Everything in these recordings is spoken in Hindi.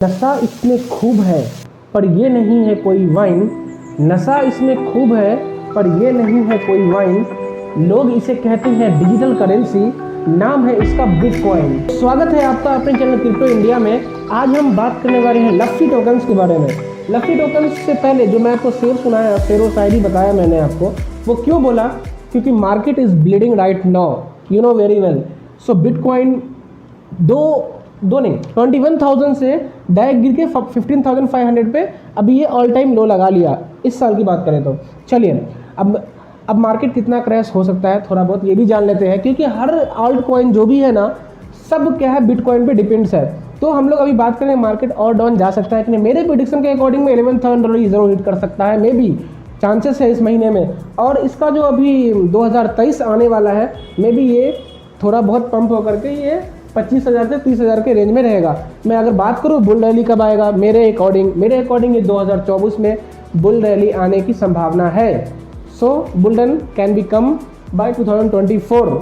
नशा इसमें खूब है पर ये नहीं है कोई वाइन। नशा इसमें खूब है पर ये नहीं है कोई वाइन। लोग इसे कहते हैं डिजिटल करेंसी, नाम है इसका बिटकॉइन। स्वागत है आपका अपने चैनल क्रिप्टो इंडिया में। आज हम बात करने वाले हैं लफ्फी टोकन्स के बारे में। लफ्फी टोकन्स से पहले जो मैं आपको शेर सुनाया, शेर व शायरी बताया मैंने आपको, वो क्यों बोला? क्योंकि market is bleeding right now, you know very well. So bitcoin दो नहीं 21,000 से डायरेक्ट गिर के 15,500 पे अभी ये ऑल टाइम लो लगा लिया इस साल की बात करें तो। चलिए अब मार्केट कितना क्रैश हो सकता है थोड़ा बहुत ये भी जान लेते हैं, क्योंकि हर ऑल्ट कॉइन जो भी है ना, सब क्या है, बिटकॉइन पे डिपेंड्स है। तो हम लोग अभी बात करें मार्केट और डाउन जा सकता है कि नहीं। मेरे प्रेडिक्शन के अकॉर्डिंग में $11,000 जरूर हिट कर सकता है, मे बी चांसेस है इस महीने में। और इसका जो अभी 2023 आने वाला है, मे बी ये थोड़ा बहुत पंप होकर के ये 25,000 से 30,000 के रेंज में रहेगा। मैं अगर बात करूँ बुल रैली कब आएगा, मेरे अकॉर्डिंग ये 2024 में बुल रैली आने की संभावना है। So bull run can be come by 2024।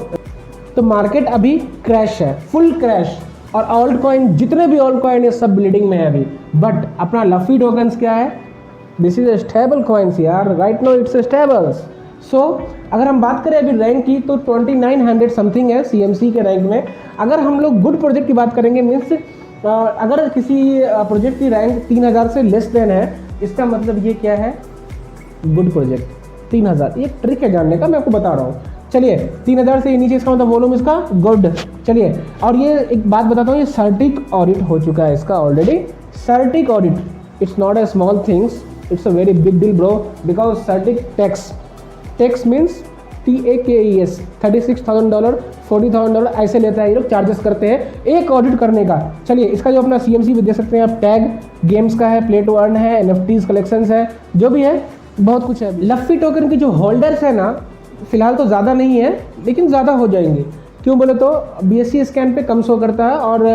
तो मार्केट अभी क्रैश है, फुल क्रैश। और ऑल्ट कॉइन, जितने भी ऑल्ट कॉइन है सब ब्लीडिंग में है अभी। बट अपना लफ्फी टोकन्स क्या है? दिस इज स्टेबल कॉइन्स यार, राइट नाउ इट्स स्टेबल्स। सो अगर हम बात करें अभी रैंक की तो 2900 समथिंग है CMC के रैंक में। अगर हम लोग गुड प्रोजेक्ट की बात करेंगे, मीन्स अगर किसी प्रोजेक्ट की रैंक 3000 से लेस देन है, इसका मतलब ये क्या है? Good project 3000। ये ट्रिक है जानने का, मैं आपको बता रहा हूँ। चलिए 3000 से नीचे इसका मतलब वॉल्यूम इसका गुड। चलिए, और ये एक बात बताता हूँ, ये सर्टिक ऑडिट हो चुका है इसका already. सर्टिक audit, it's not a small things, it's a very big deal bro, because सर्टिक tax means TAKES $36,000 $40,000 ऐसे लेता है, ये लोग चार्जेस करते हैं एक ऑडिट करने का। चलिए, इसका जो अपना CMC भी दे सकते हैं आप, टैग गेम्स का है, प्ले टू अर्न है, NFTs कलेक्शंस है, जो भी है बहुत कुछ है। लफ्फी टोकन की जो होल्डर्स है ना, फिलहाल तो ज़्यादा नहीं है, लेकिन ज़्यादा हो जाएंगे। क्यों बोले तो BSC स्कैन पे कम शो करता है, और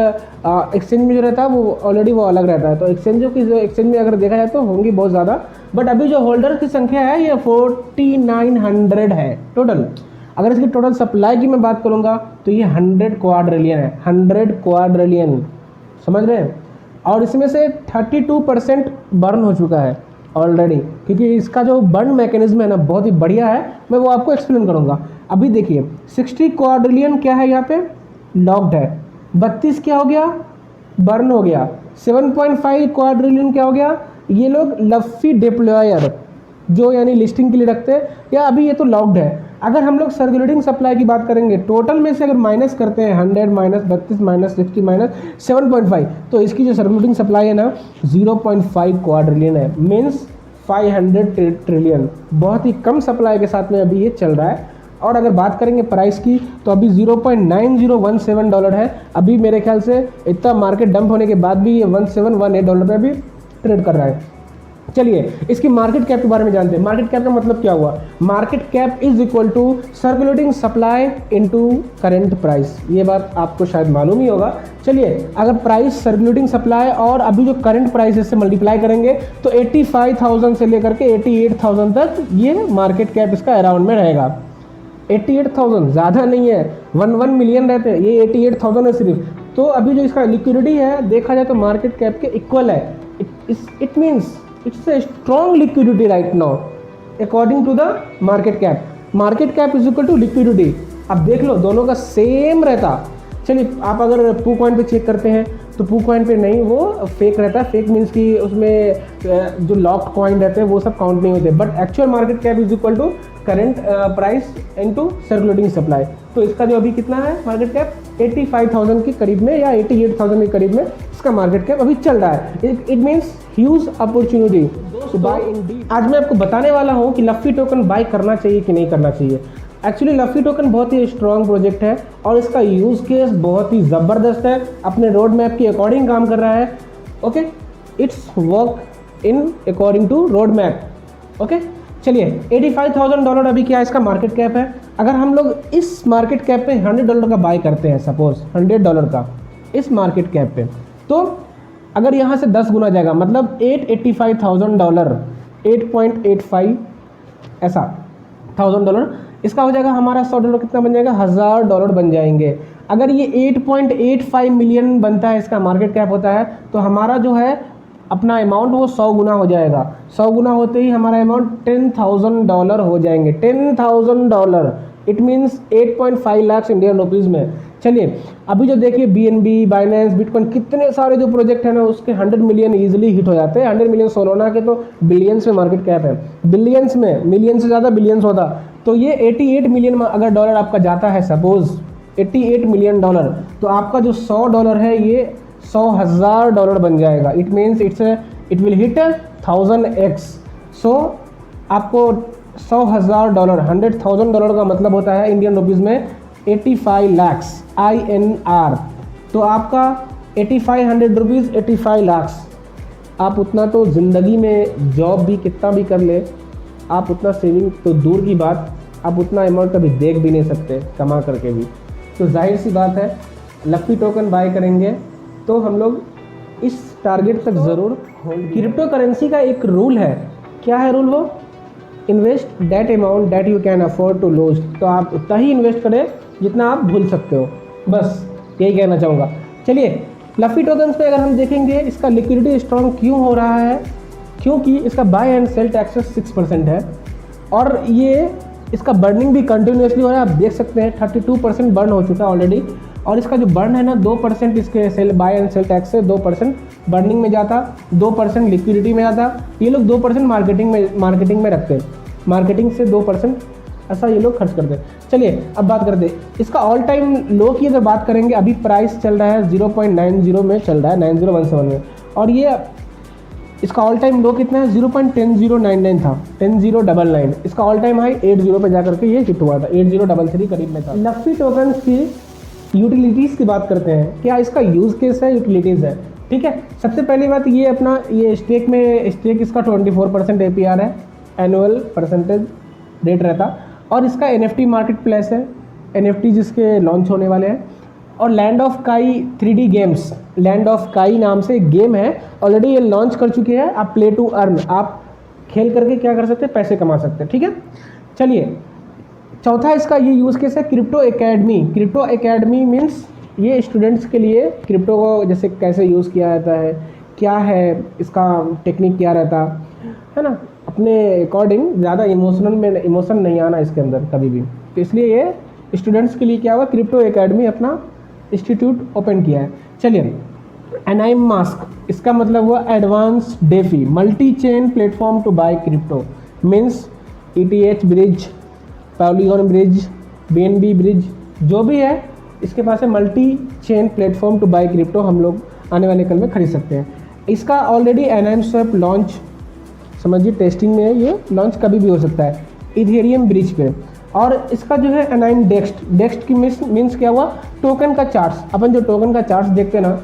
एक्सचेंज में जो रहता है वो ऑलरेडी वो अलग रहता है। तो एक्सचेंज में अगर देखा जाए तो होंगी बहुत ज़्यादा। बट अभी जो होल्डर की संख्या है ये 4900 है टोटल। अगर इसकी टोटल सप्लाई की मैं बात करूँगा तो ये 100 क्वाड्रिलियन है, 100 क्वाड्रिलियन, समझ रहे हैं? और इसमें से 32% बर्न हो चुका है ऑलरेडी, क्योंकि इसका जो बर्न मैकेनिज्म है ना बहुत ही बढ़िया है। मैं वो आपको एक्सप्लेन करूँगा। अभी देखिए 60 क्वाड्रिलियन क्या है, यहाँ पे लॉक्ड है। 32 क्या हो गया? बर्न हो गया। 7.5 क्वाड्रिलियन क्या हो गया? ये लोग लफ्फी डिप्लॉयर जो यानी लिस्टिंग के लिए रखते हैं, या अभी ये तो लॉक्ड है। अगर हम लोग सर्कुलेटिंग सप्लाई की बात करेंगे, टोटल में से अगर माइनस करते हैं 100 माइनस 32 माइनस 60 माइनस 7.5, तो इसकी जो सर्कुलेटिंग सप्लाई है ना 0.5 क्वाड्रिलियन है, मीन्स 500 ट्रिलियन। बहुत ही कम सप्लाई के साथ में अभी ये चल रहा है। और अगर बात करेंगे प्राइस की तो अभी $0.9017 है। अभी मेरे ख्याल से इतना मार्केट डंप होने के बाद भी ये $1718 पे भी ट्रेड कर रहा है। चलिए इसकी मार्केट कैप के बारे में जानते हैं। मार्केट कैप का मतलब क्या हुआ? Market cap is equal to circulating supply into current price. ये बात आपको शायद मालूम ही होगा। चलिए, अगर प्राइस सर्कुलेटिंग सप्लाई और अभी जो करंट प्राइस से मल्टीप्लाई करेंगे तो 85,000 से लेकर के 88,000 तक ये मार्केट कैप इसका अराउंड में रहेगा। 88,000 ज़्यादा नहीं है, 1 मिलियन रहते हैं, ये 88,000 है सिर्फ। तो अभी जो इसका लिक्विडिटी है देखा जाए तो मार्केट कैप के इक्वल है। It means it's a strong liquidity right now according to the market cap. Market cap is equal to liquidity. अब देख लो दोनों का सेम रहता। चलिए, आप अगर पू कॉइन पे चेक करते हैं तो पू कॉइन पे नहीं, वो फेक रहता है। फेक मीन्स कि उसमें जो लॉक्ड कॉइन रहते हैं वो सब काउंट नहीं होते। But actual market cap is equal to current price into circulating supply. तो इसका जो अभी कितना है मार्केट कैप, 85,000 के करीब में या 88,000 के करीब में इसका मार्केट कैप अभी चल रहा है। It means huge opportunity to buy in dip. आज मैं आपको बताने वाला हूँ कि लफ्फी टोकन बाय करना चाहिए कि नहीं करना चाहिए। एक्चुअली लफ्फी टोकन बहुत ही स्ट्रॉन्ग प्रोजेक्ट है और इसका यूज़ केस बहुत ही ज़बरदस्त है, अपने रोड मैप के अकॉर्डिंग काम कर रहा है। Okay, it's work in according to road map. Okay, चलिए $85,000 अभी क्या इसका मार्केट कैप है। अगर हम लोग इस मार्केट कैप पे $100 का बाय करते हैं, सपोज $100 का इस मार्केट कैप पे, तो अगर यहाँ से 10 गुना जाएगा मतलब $885,000, 8.85 ऐसा $1,000 इसका हो जाएगा हमारा $100 कितना बन जाएगा, $1000 बन जाएंगे। अगर ये 8.85 मिलियन बनता है, इसका मार्केट कैप होता है, तो हमारा जो है अपना अमाउंट वो 100 गुना हो जाएगा। 100 गुना होते ही हमारा अमाउंट $10,000 हो जाएंगे। $10,000 it means 8.5 lakh Indian rupees में। चलिए अभी जो देखिए BNB, बाइनेंस, बिटकॉइन, कितने सारे जो प्रोजेक्ट है ना उसके 100 मिलियन ईजिली हिट हो जाते हैं। 100 मिलियन सोलोना के तो बिलियंस में मार्केट कैप है, बिलियंस में, मिलियन से ज़्यादा बिलियंस होता। तो ये 88 मिलियन अगर डॉलर आपका जाता है, सपोज $88 मिलियन, तो आपका जो $100 है ये $100,000 बन जाएगा। It means it will hit 1000x। सो आपको $100,000, $100,000 का मतलब होता है इंडियन रुपीज़ में 85 लाख INR। तो आपका 8500 रुपीज़ 85 लाख, आप उतना तो ज़िंदगी में जॉब भी कितना भी कर ले, आप उतना सेविंग तो दूर की बात, आप उतना अमाउंट कभी देख भी नहीं सकते कमा करके भी। तो जाहिर सी बात है लफ्फी टोकन बाय करेंगे तो हम लोग इस टारगेट तक ज़रूर होंगे। क्रिप्टो करेंसी का एक रूल है, क्या है रूल वो, invest that amount that you can afford to lose. तो आप उतना ही इन्वेस्ट करें जितना आप भूल सकते हो, बस यही कहना चाहूँगा। चलिए लफ्फी टोकन्स पे अगर हम देखेंगे इसका लिक्विडिटी स्ट्रॉन्ग क्यों हो रहा है, क्योंकि इसका बाय एंड सेल टैक्सेस 6% है और ये इसका बर्निंग भी कंटिन्यूसली हो रहा है। आप देख सकते हैं 32% बर्न हो चुका है ऑलरेडी, और इसका जो बर्न है ना 2% इसके sell buy and sell tax से 2% बर्निंग में जाता, 2% लिक्विडिटी में जाता। ये लोग 2% मार्केटिंग में रखते हैं, मार्केटिंग से 2% ऐसा ये लोग खर्च करते हैं। चलिए अब बात करते हैं इसका ऑल टाइम लो की अगर बात करेंगे, अभी प्राइस चल रहा है 0.90 में चल रहा है, 9017 में, और ये इसका ऑल टाइम लो कितना है 0.10099 था, 10099। इसका ऑल टाइम हाई 80 पे जाकर के ये हिट हुआ था, 8033 करीब में था। लफ्फी टोकन्स की यूटिलिटीज़ की बात करते हैं, क्या इसका यूज़ केस है, यूटिलिटीज़ है, ठीक है। सबसे पहली बात ये अपना ये स्टेक इसका 24% APR है, एनुअल परसेंटेज रेट रहता, और इसका NFT मार्केट प्लेस है, NFT जिसके लॉन्च होने वाले हैं। और लैंड ऑफ काई 3D गेम्स, लैंड ऑफ काई नाम से एक गेम है, ऑलरेडी ये लॉन्च कर चुके हैं। आप प्ले टू अर्न, आप खेल करके क्या कर सकते हैं, पैसे कमा सकते हैं, ठीक है। चलिए चौथा इसका ये यूज़ केस है crypto academy. Crypto academy means ये स्टूडेंट्स के लिए क्रिप्टो को जैसे कैसे यूज़ किया जाता है, क्या है इसका टेक्निक क्या रहता है ना, अपने अकॉर्डिंग, ज़्यादा इमोशन नहीं आना इसके अंदर कभी भी। तो इसलिए ये स्टूडेंट्स के लिए क्या हुआ, क्रिप्टो एकेडमी अपना इंस्टीट्यूट ओपन किया है। चलिए एनाइम मास्क, इसका मतलब हुआ advance DeFi, multi chain platform to buy crypto, means ETH bridge, Polygon bridge, BNB bridge, जो भी है इसके पास है multi chain platform to buy crypto. हम लोग आने वाले कल में खरीद सकते हैं। इसका ऑलरेडी एनाइम स्वैप लॉन्च, समझिए टेस्टिंग में है, ये लॉन्च कभी भी हो सकता है इथेरियम ब्रिज पे। और इसका जो है एनाइम डेक्स्ट की मीन्स क्या हुआ, टोकन का चार्ट्स, अपन जो टोकन का चार्ट्स देखते हैं ना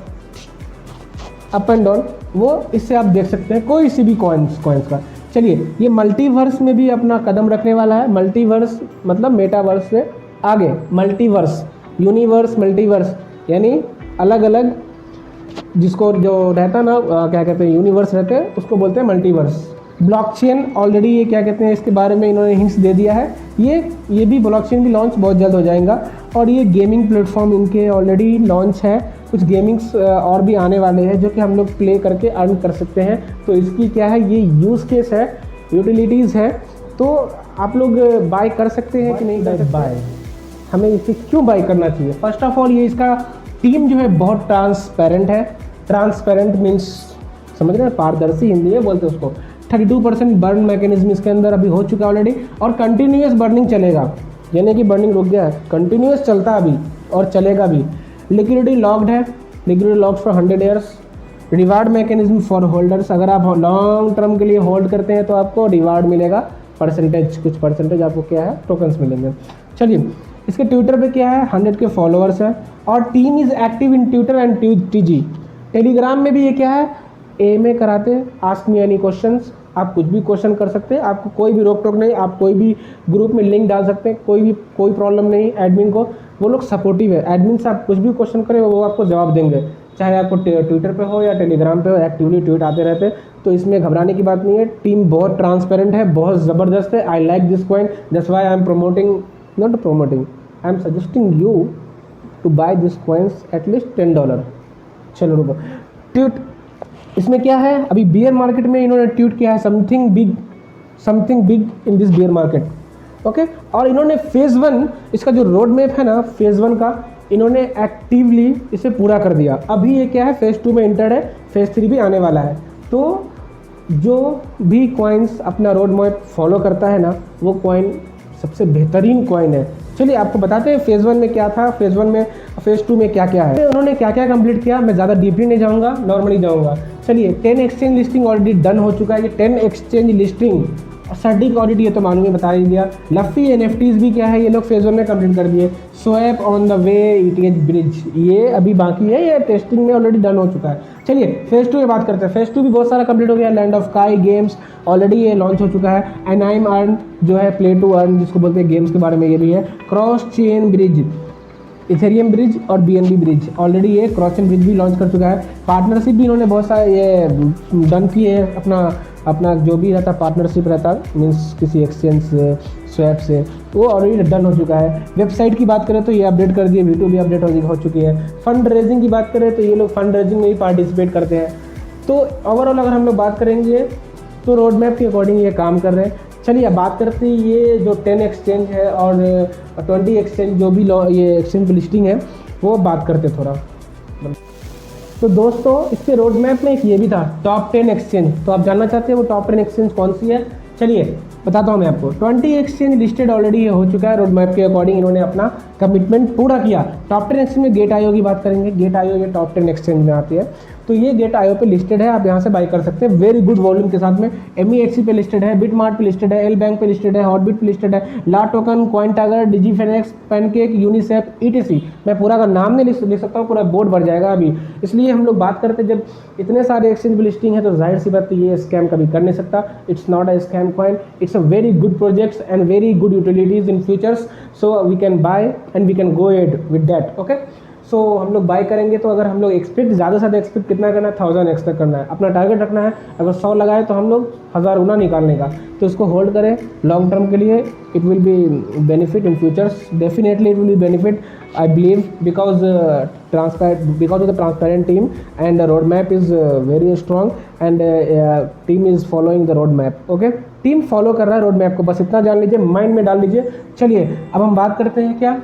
अप एंड डाउन, वो इससे आप देख सकते हैं कोई सी भी कॉइन्स का। चलिए ये मल्टीवर्स में भी अपना कदम रखने वाला है। मल्टीवर्स मतलब मेटावर्स से आगे, मल्टीवर्स, यूनिवर्स, मल्टीवर्स यानी अलग अलग, जिसको जो रहता ना क्या कहते हैं यूनिवर्स रहते हैं उसको बोलते हैं मल्टीवर्स। ब्लॉकचेन ऑलरेडी ये क्या कहते हैं इसके बारे में इन्होंने हिंट्स दे दिया है। ये भी ब्लॉकचेन भी लॉन्च बहुत जल्द हो जाएगा। और ये गेमिंग प्लेटफॉर्म इनके ऑलरेडी लॉन्च है, कुछ गेमिंग्स और भी आने वाले हैं जो कि हम लोग प्ले करके अर्न कर सकते हैं। तो इसकी क्या है, ये यूज़ केस है, यूटिलिटीज़ है, तो आप लोग बाय कर सकते हैं कि नहीं कर सकते। बाय हमें इसे क्यों बाय करना चाहिए, फर्स्ट ऑफ ऑल ये इसका टीम जो है बहुत ट्रांसपेरेंट है। ट्रांसपेरेंट मीन्स समझ रहे हैं, पारदर्शी हिंदी में बोलते हैं उसको। 32% बर्न मैकेनिज्म इसके अंदर अभी हो चुका है ऑलरेडी, और कंटिन्यूस बर्निंग चलेगा, यानी कि बर्निंग रुक गया है, कंटिन्यूस चलता अभी और चलेगा भी। लिक्विडिटी लॉक्ड है, liquidity locked for 100 years. Reward mechanism for holders, अगर आप लॉन्ग टर्म के लिए होल्ड करते हैं तो आपको रिवार्ड मिलेगा, परसेंटेज, कुछ परसेंटेज आपको क्या है टोकन्स मिलेंगे। चलिए इसके ट्विटर पे क्या है, 100 के फॉलोअर्स हैं, और team is active in Twitter and TG। Telegram में भी ये क्या है, AMA कराते हैं, आस्क मी एनी क्वेश्चंस, आप कुछ भी क्वेश्चन कर सकते हैं, आपको कोई भी रोक टोक नहीं, आप कोई भी ग्रुप में लिंक डाल सकते हैं, कोई प्रॉब्लम नहीं। एडमिन को वो लोग सपोर्टिव है, एडमिन से आप कुछ भी क्वेश्चन करें वो आपको जवाब देंगे। चाहे आपको ट्विटर पे हो या टेलीग्राम पे हो, एक्टिवली ट्वीट आते रहते हैं, तो इसमें घबराने की बात नहीं है। टीम बहुत ट्रांसपेरेंट है, बहुत ज़बरदस्त है। I like this coin, that's why I am promoting, not promoting, I am suggesting you to buy this coins at least $10। चलो रुको, ट्वीट इसमें क्या है, अभी बियर मार्केट में इन्होंने ट्वीट किया है something big in this beer market, okay. और इन्होंने फेज़ 1 इसका जो रोड मैप है ना, फेज़ 1 का इन्होंने एक्टिवली इसे पूरा कर दिया। अभी ये क्या है, फेज़ 2 में इंटर्ड है, फेज़ 3 भी आने वाला है। तो जो भी कॉइन्स अपना रोड मैप फॉलो करता है ना, वो कॉइन सबसे बेहतरीन कॉइन है। चलिए आपको बताते हैं फेज़ 1 में क्या था, फेज़ 1 में, फेज़ 2 में क्या क्या है, उन्होंने क्या क्या कंप्लीट किया। मैं ज़्यादा डीपली नहीं जाऊँगा, नॉर्मली जाऊँगा। चलिए 10 एक्सचेंज लिस्टिंग ऑलरेडी डन हो चुका है। ये 10 एक्सचेंज लिस्टिंग सर्टिक ऑडिट, ये तो मालूम ही बता ही दिया। लफ्फी NFTs भी क्या है, ये लोग फेज़ 1 में कंप्लीट कर दिए। Swap on the way ETH bridge, ये अभी बाकी है, ये टेस्टिंग में ऑलरेडी डन हो चुका है। चलिए फेज़ 2 में बात करते हैं। फेज़ 2 भी बहुत सारा कंप्लीट हो गया। लैंड ऑफ काई गेम्स ऑलरेडी ये लॉन्च हो चुका है। एनाइम अर्न जो है, प्ले टू अर्न जिसको बोलते हैं गेम्स के बारे में, ये भी है। Cross chain bridge, Ethereum bridge और BNB ब्रिज, ऑलरेडी ये क्रॉस चेन ब्रिज भी लॉन्च कर चुका है। पार्टनरशिप भी इन्होंने बहुत सारे ये डन की है। अपना जो भी रहता पार्टनरशिप रहता, मीन्स किसी एक्सचेंज से, स्वैप से, वो ऑलरेडी डन हो चुका है। वेबसाइट की बात करें तो ये अपडेट कर दिए, V2 भी अपडेट हो चुकी है। फंड रेजिंग की बात करें तो ये लोग फंड रेजिंग में ही पार्टिसिपेट करते हैं। तो ओवरऑल अगर हम लोग बात करेंगे तो रोड मैप के अकॉर्डिंग ये काम कर रहे हैं। चलिए अब बात करते हैं ये जो 10 एक्सचेंज है और 20 एक्सचेंज जो भी ये एक्सचेंज लिस्टिंग है, वो बात करते थोड़ा। तो दोस्तों इसके रोड मैप में एक ये भी था, टॉप 10 एक्सचेंज। तो आप जानना चाहते हैं वो टॉप 10 एक्सचेंज कौन सी है? चलिए बताता हूँ मैं आपको। 20 एक्सचेंज लिस्टेड ऑलरेडी हो चुका है। रोड मैप के अकॉर्डिंग इन्होंने अपना कमिटमेंट पूरा किया। टॉप 10 एक्सचेंज में गेट आईओ की बात करेंगे। गेट आईओ ये टॉप 10 एक्सचेंज में आती है, तो ये गेट आईओ पे लिस्टेड है, आप यहाँ से बाई कर सकते हैं वेरी गुड वॉल्यूम के साथ में। MEXC पे लिस्टेड है, बिटमार्ट पे लिस्टेड है, L बैंक पे लिस्टेड है, हॉटबिट पे लिस्टेड है, LATOKEN, CoinTiger, DigiFinex, Pancake, Uniswap, ETC। मैं पूरा का नाम नहीं लिख सकता हूँ, पूरा बोर्ड भर जाएगा अभी। इसलिए हम लोग बात करते जब इतने सारे एक्सचेंज पे लिस्टिंग है तो जाहिर सी बात है ये स्कैम कभी कर नहीं सकता। It's not a scam coin, it's a very good projects and very good utilities in futures, so we can buy and we can go ahead with that, okay. सो हम लोग बाय करेंगे तो अगर हम लोग एक्सपेक्ट ज़्यादा से ज़्यादा एक्सपेक्ट कितना करना है, 1000x तक करना है। अपना टारगेट रखना है, अगर 100 लगाए तो हम लोग 1000 गुना निकालने का। तो इसको होल्ड करें लॉन्ग टर्म के लिए। It will be benefit in futures, definitely it will be benefit, I believe, because of the transparent team and road map is very strong and team is following the road map, okay. Team follow कर रहा है रोड मैप को, बस इतना जान लीजिए, माइंड में डाल लीजिए। चलिए अब हम बात करते हैं क्या,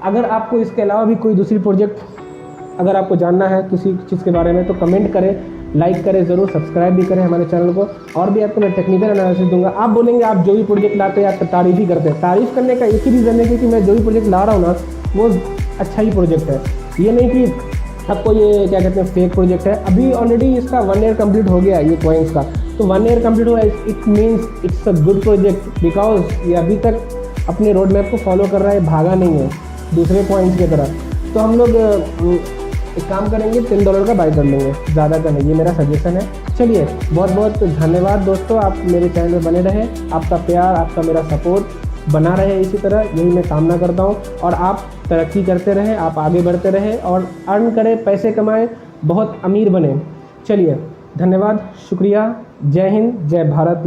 अगर आपको इसके अलावा भी कोई दूसरी प्रोजेक्ट अगर आपको जानना है किसी चीज़ के बारे में तो कमेंट करें, लाइक करें ज़रूर, सब्सक्राइब भी करें हमारे चैनल को। और भी आपको मैं टेक्निकल एनालिसिस दूंगा। आप बोलेंगे आप जो भी प्रोजेक्ट लाते हैं आप तारीफ़ ही करते हैं। तारीफ़ करने का एक ही रीज़न है कि मैं जो भी प्रोजेक्ट ला रहा हूँ ना वो अच्छा ही प्रोजेक्ट है। ये नहीं कि आपको ये क्या कहते हैं फेक प्रोजेक्ट है। अभी ऑलरेडी इसका 1 ईयर कंप्लीट हो गया ये कॉइन्स का, तो 1 ईयर कंप्लीट हुआ, it means it's a good project, because ये अभी तक अपने रोड मैप को फॉलो कर रहा है, भागा नहीं है दूसरे कॉइन्स की तरह। तो हम लोग एक काम करेंगे, $10 का बाय कर लेंगे, ज़्यादा का नहीं, ये मेरा सजेशन है। चलिए बहुत बहुत धन्यवाद दोस्तों, आप मेरे चैनल में बने रहे, आपका प्यार, आपका मेरा सपोर्ट बना रहे इसी तरह, यही मैं कामना करता हूँ। और आप तरक्की करते रहें, आप आगे बढ़ते रहें और अर्न करें, पैसे कमाएं, बहुत अमीर बने। चलिए धन्यवाद, शुक्रिया, जय हिंद, जय भारत।